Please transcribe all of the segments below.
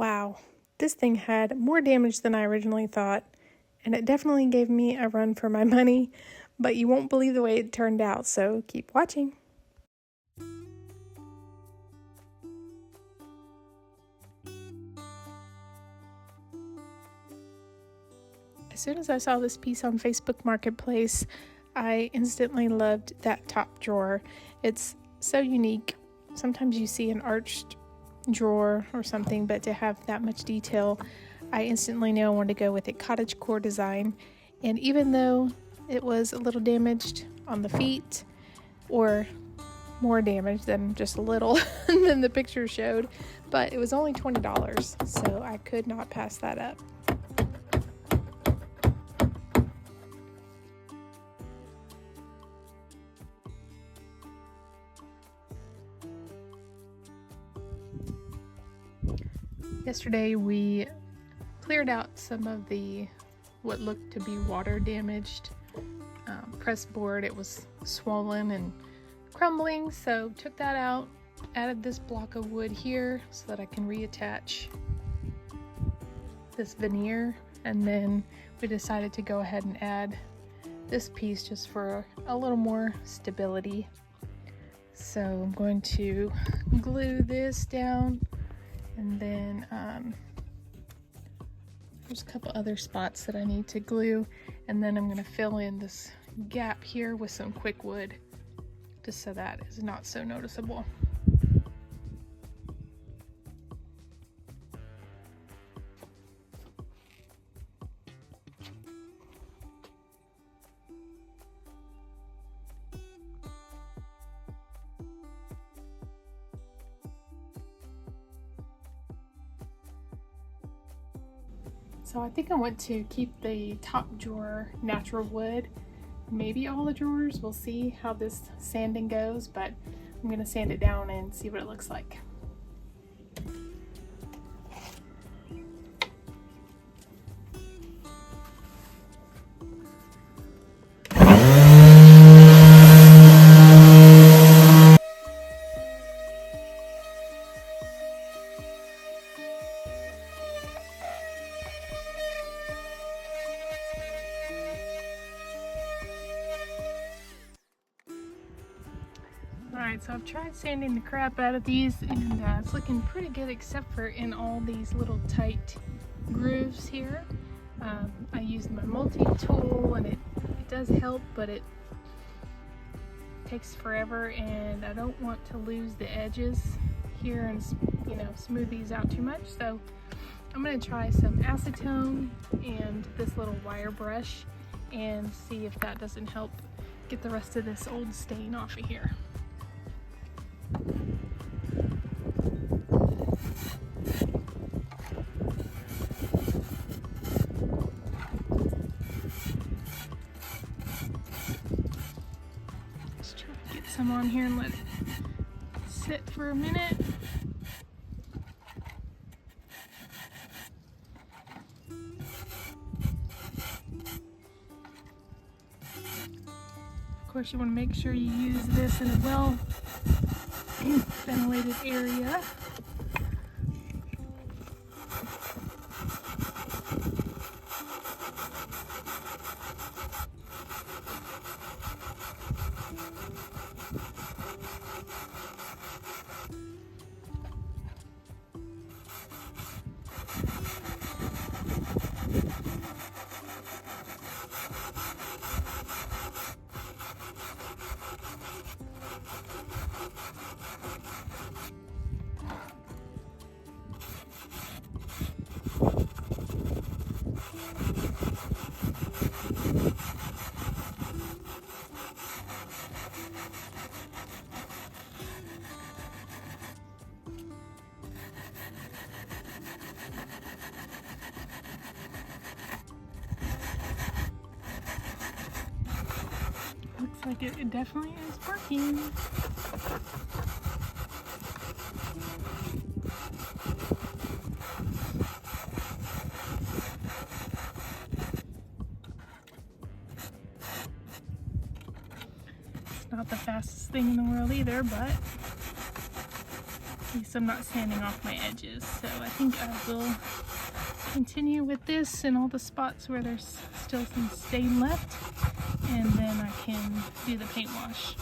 Wow, this thing had more damage than I originally thought, and it definitely gave me a run for my money, but you won't believe the way it turned out, so keep watching. As soon as I saw this piece on Facebook Marketplace, I instantly loved that top drawer. It's so unique. Sometimes you see an arched drawer or something, but to have that much detail, I instantly knew I wanted to go with a cottagecore design. And even though it was a little damaged on the feet, or more damage than just a little than the picture showed, but it was only $20, so I could not pass that up. Yesterday we cleared out some of the what looked to be water damaged press board. It was swollen and crumbling, so took that out, added this block of wood here so that I can reattach this veneer, and then we decided to go ahead and add this piece just for a little more stability. So I'm going to glue this down, and then there's a couple other spots that I need to glue, and then I'm going to fill in this gap here with some quick wood just so that is not so noticeable. So I think I want to keep the top drawer natural wood, maybe all the drawers. We'll see how this sanding goes, but I'm going to sand it down and see what it looks like. Alright, so I've tried sanding the crap out of these, and it's looking pretty good except for in all these little tight grooves here. I used my multi-tool and it does help, but it takes forever, and I don't want to lose the edges here and smooth these out too much. So I'm going to try some acetone and this little wire brush and see if that doesn't help get the rest of this old stain off of here. Let's try to get some on here and let it sit for a minute. Of course, you want to make sure you use this in a well ventilated area. Looks like it definitely is working. It's not the fastest thing in the world either, but At least I'm not sanding off my edges. So I think I will continue with this in all the spots where there's still some stain left, and then I can do the paint wash.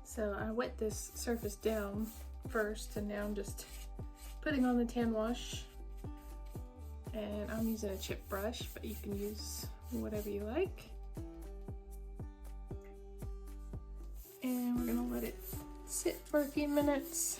So I wet this surface down first, and now I'm just putting on the tan wash. And I'm using a chip brush, but you can use whatever you like. And we're gonna let it sit for a few minutes.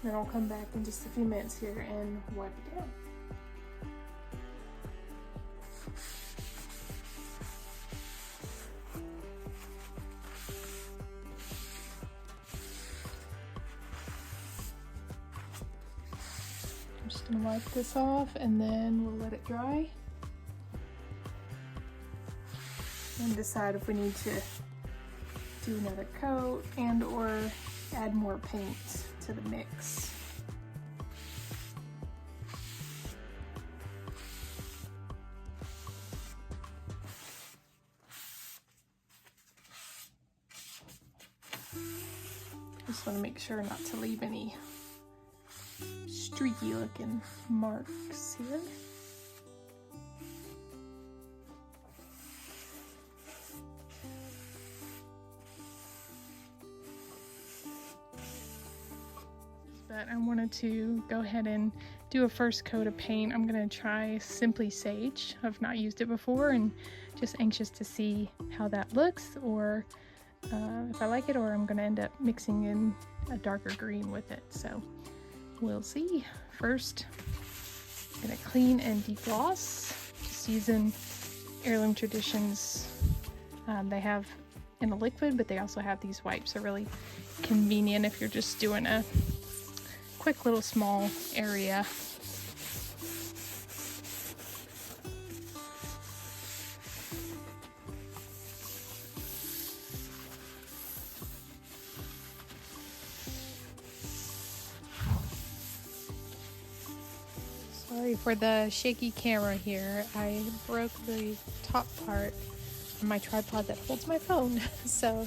Then I'll come back in just a few minutes here and wipe it down. I'm just gonna wipe this off and then we'll let it dry and decide if we need to do another coat and or add more paint to the mix. Just want to make sure not to leave any streaky looking marks here. But I wanted to go ahead and do a first coat of paint. I'm gonna try Simply Sage. I've not used it before and just anxious to see how that looks, or if I like it, or I'm gonna end up mixing in a darker green with it. So we'll see. First, I'm gonna clean and degloss, just using Heirloom Traditions. They have in a liquid, but they also have these wipes. They're really convenient if you're just doing a quick little small area. Sorry for the shaky camera here. I broke the top part of my tripod that holds my phone, so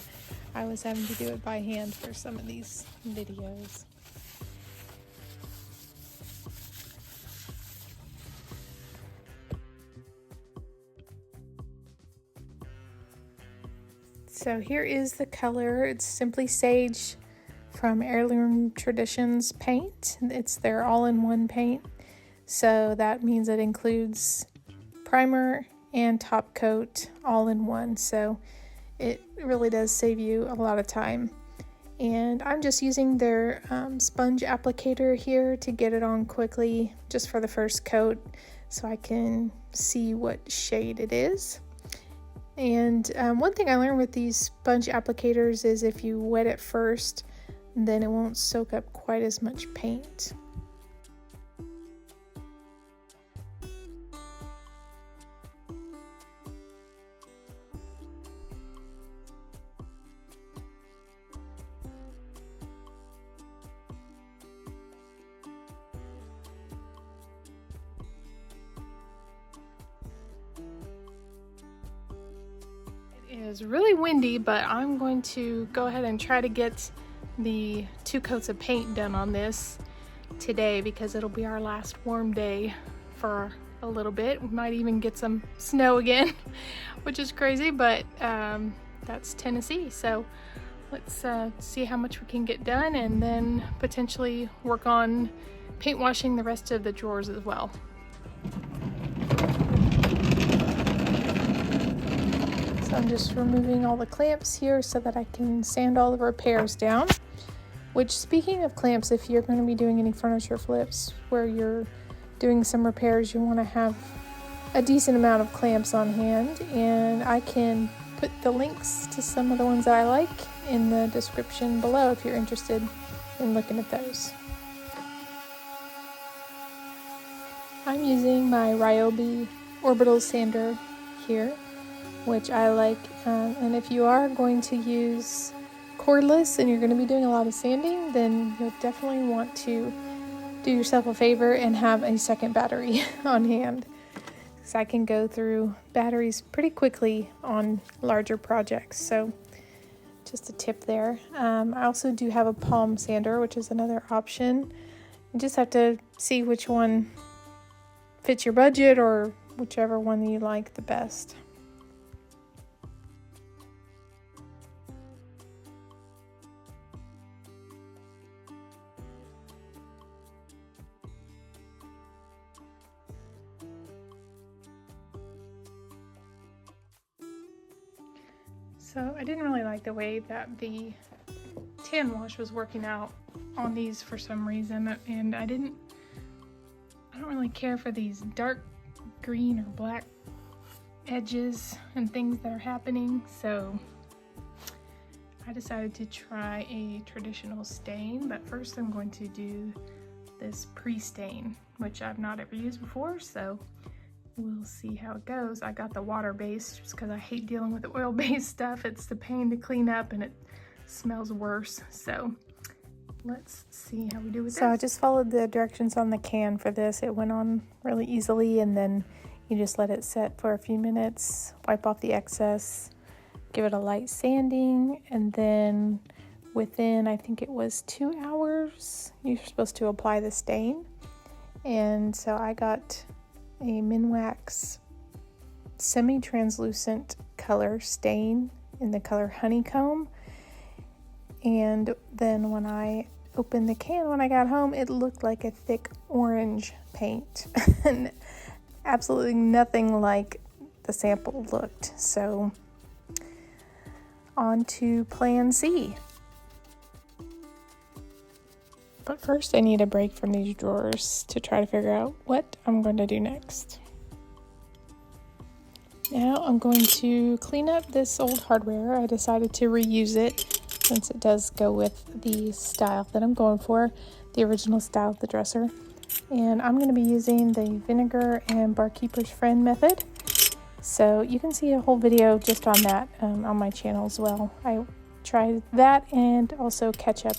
I was having to do it by hand for some of these videos. So here is the color. It's Simply Sage from Heirloom Traditions paint. It's their all-in-one paint. So that means it includes primer and top coat all in one. So it really does save you a lot of time. And I'm just using their sponge applicator here to get it on quickly just for the first coat so I can see what shade it is. And one thing I learned with these sponge applicators is if you wet it first, then it won't soak up quite as much paint. It is really windy, but I'm going to go ahead and try to get the 2 coats of paint done on this today because it'll be our last warm day for a little bit. We might even get some snow again, which is crazy, but that's Tennessee. So let's see how much we can get done and then potentially work on paint washing the rest of the drawers as well. So I'm just removing all the clamps here so that I can sand all the repairs down. Which, speaking of clamps, if you're going to be doing any furniture flips where you're doing some repairs, you want to have a decent amount of clamps on hand, and I can put the links to some of the ones that I like in the description below if you're interested in looking at those. I'm using my Ryobi orbital sander here, which I like, and if you are going to use cordless and you're going to be doing a lot of sanding, then you'll definitely want to do yourself a favor and have a second battery on hand, because I can go through batteries pretty quickly on larger projects. So just a tip there. I also do have a palm sander, which is another option. You just have to see which one fits your budget or whichever one you like the best. So I didn't really like the way that the tan wash was working out on these for some reason, and I don't really care for these dark green or black edges and things that are happening, so I decided to try a traditional stain. But first I'm going to do this pre-stain, which I've not ever used before, so we'll see how it goes. I got the water-based just because I hate dealing with the oil-based stuff. It's the pain to clean up and it smells worse. So let's see how we do with this. So I just followed the directions on the can for this. It went on really easily, and then you just let it set for a few minutes, wipe off the excess, give it a light sanding, and then within, I think it was 2 hours, you're supposed to apply the stain. And so I got a Minwax semi-translucent color stain in the color Honeycomb, and then when I opened the can when I got home, it looked like a thick orange paint and absolutely nothing like the sample looked. So on to plan C. But first I need a break from these drawers to try to figure out what I'm going to do next. Now I'm going to clean up this old hardware. I decided to reuse it since it does go with the style that I'm going for, the original style of the dresser. And I'm going to be using the vinegar and barkeeper's friend method. So you can see a whole video just on that on my channel as well. I tried that and also ketchup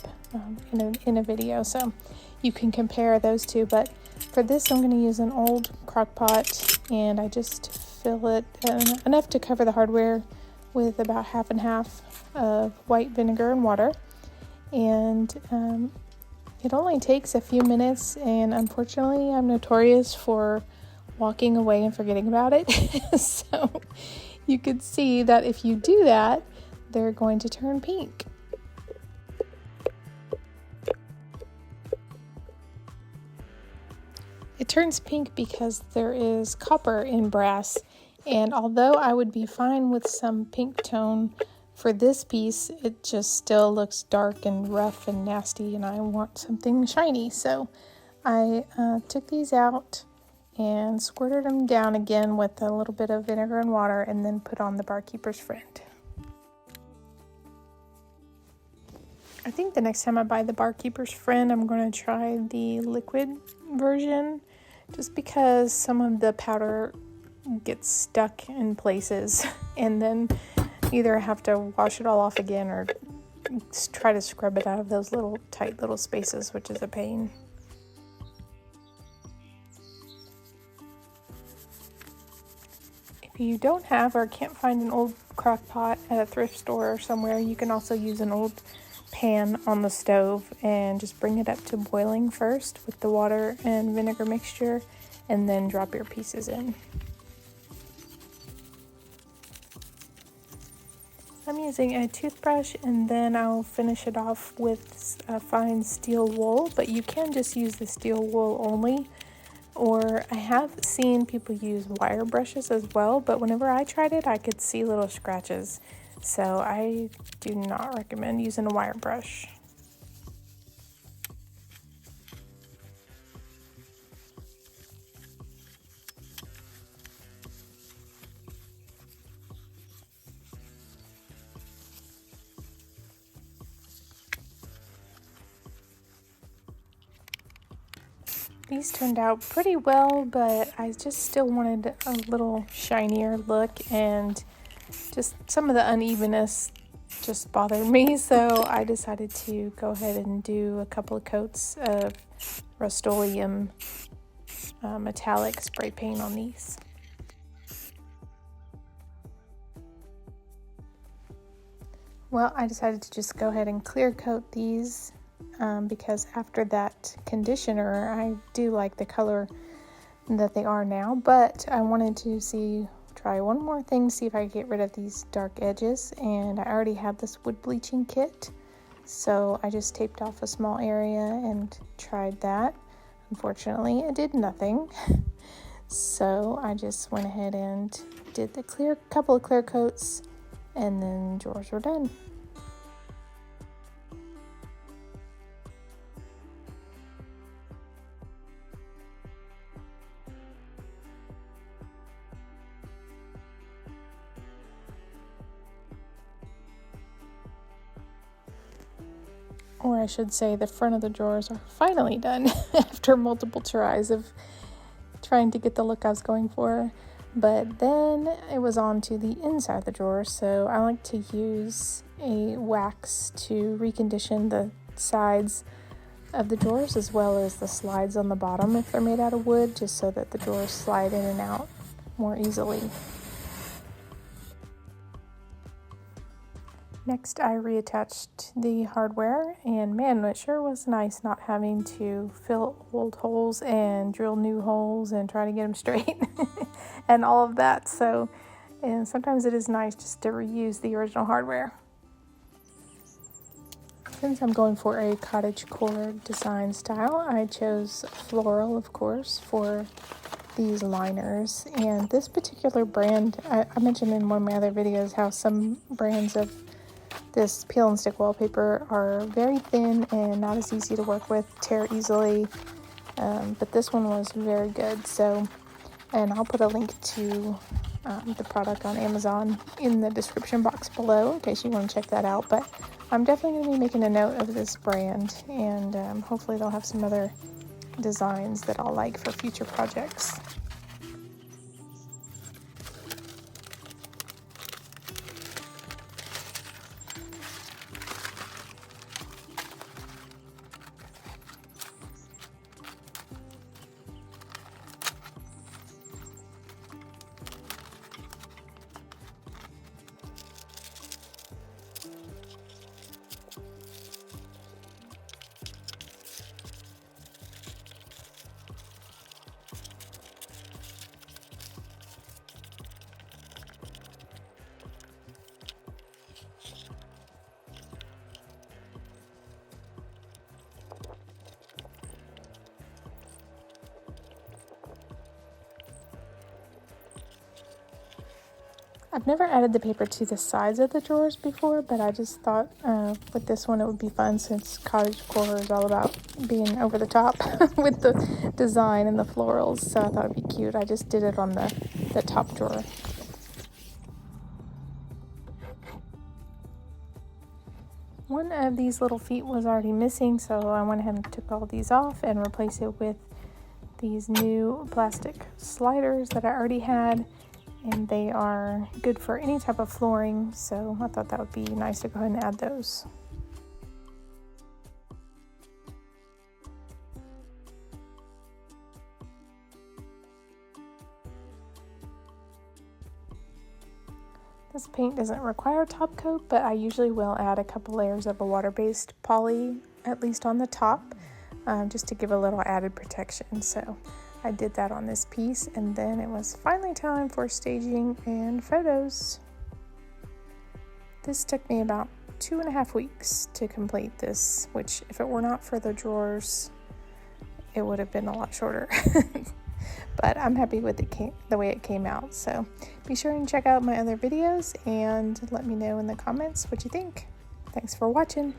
in a video, so you can compare those two. But for this I'm going to use an old crock pot, and I just fill it enough to cover the hardware with about half and half of white vinegar and water, and it only takes a few minutes, and unfortunately I'm notorious for walking away and forgetting about it. So you could see that if you do that, they're going to turn pink. It turns pink because there is copper in brass, and although I would be fine with some pink tone for this piece, it just still looks dark and rough and nasty, and I want something shiny. So I took these out and squirted them down again with a little bit of vinegar and water, and then put on the barkeeper's friend. I think the next time I buy the barkeeper's friend, I'm going to try the liquid version, just because some of the powder gets stuck in places, and then either I have to wash it all off again or try to scrub it out of those little tight little spaces, which is a pain. If you don't have or can't find an old crock pot at a thrift store or somewhere, you can also use an old pan on the stove and just bring it up to boiling first with the water and vinegar mixture, and then drop your pieces in. I'm using a toothbrush, and then I'll finish it off with a fine steel wool, but you can just use the steel wool only, or I have seen people use wire brushes as well, but whenever I tried it I could see little scratches, so I do not recommend using a wire brush. These turned out pretty well, but I just still wanted a little shinier look, and just some of the unevenness just bothered me, so I decided to go ahead and do a couple of coats of Rust-Oleum metallic spray paint on these. Well, I decided to just go ahead and clear coat these because after that conditioner, I do like the color that they are now, but I wanted to try one more thing, see if I could get rid of these dark edges, and I already have this wood bleaching kit, so I just taped off a small area and tried that. Unfortunately, it did nothing, so I just went ahead and did the couple of clear coats, and then drawers were done. Or I should say the front of the drawers are finally done after multiple tries of trying to get the look I was going for. But then it was on to the inside of the drawer, so I like to use a wax to recondition the sides of the drawers as well as the slides on the bottom if they're made out of wood, just so that the drawers slide in and out more easily. Next, I reattached the hardware, and man, it sure was nice not having to fill old holes and drill new holes and try to get them straight and all of that. So, and sometimes it is nice just to reuse the original hardware. Since I'm going for a cottagecore design style, I chose floral, of course, for these liners. And this particular brand, I mentioned in one of my other videos how some brands of this peel and stick wallpaper are very thin and not as easy to work with, tear easily, but this one was very good. So, and I'll put a link to the product on Amazon in the description box below in case you want to check that out. But I'm definitely going to be making a note of this brand, and hopefully they'll have some other designs that I'll like for future projects. I've never added the paper to the sides of the drawers before, but I just thought with this one it would be fun since Cottagecore is all about being over the top with the design and the florals, so I thought it'd be cute. I just did it on the top drawer. One of these little feet was already missing, so I went ahead and took all these off and replaced it with these new plastic sliders that I already had. And they are good for any type of flooring, so I thought that would be nice to go ahead and add those. This paint doesn't require a top coat, but I usually will add a couple layers of a water-based poly, at least on the top, just to give a little added protection. So I did that on this piece, and then it was finally time for staging and photos. This took me about 2.5 weeks to complete this, which if it were not for the drawers, it would have been a lot shorter. But I'm happy with the way it came out. So be sure and check out my other videos and let me know in the comments what you think. Thanks for watching.